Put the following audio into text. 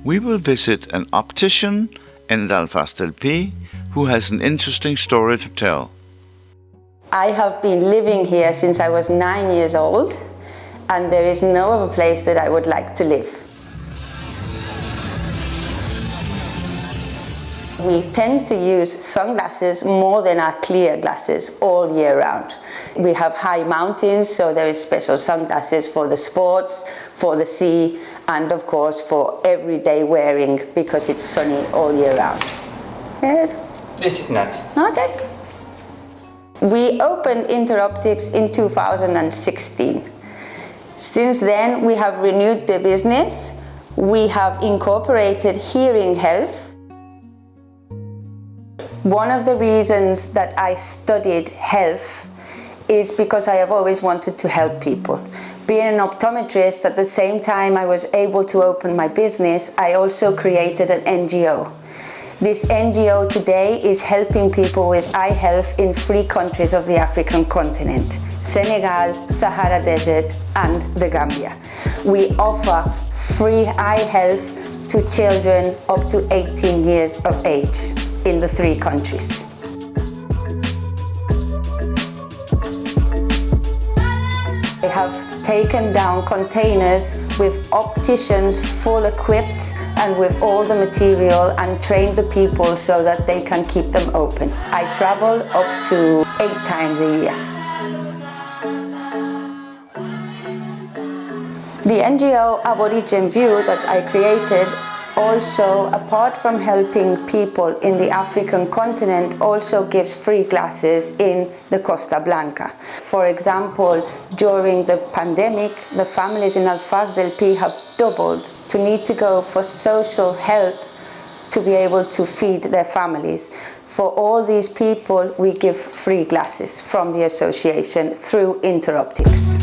we will visit an optician in Dalfas del Pi who has an interesting story to tell. I have been living here since I was 9 years old, and there is no other place that I would like to live. We tend to use sunglasses more than our clear glasses all year round. We have high mountains, so there is special sunglasses for the sports, for the sea, and of course for everyday wearing because it's sunny all year round. Yeah. This is nice. Okay. We opened InterOptics in 2016. Since then, we have renewed the business. We have incorporated hearing health. One of the reasons that I studied health is because I have always wanted to help people. Being an optometrist, at the same time I was able to open my business, I also created an NGO. This NGO today is helping people with eye health in 3 countries of the African continent: Senegal, Sahara Desert, and the Gambia. We offer free eye health to children up to 18 years of age in the 3 countries. We have taken down containers with opticians full equipped and with all the material and trained the people so that they can keep them open. I travel up to 8 times a year. The NGO Aborigine View that I created also, apart from helping people in the African continent, also gives free classes in the Costa Blanca. For example, during the pandemic, the families in Dalfas del Pi have doubled to need to go for social help to be able to feed their families. For all these people, we give free classes from the association through InterOptics.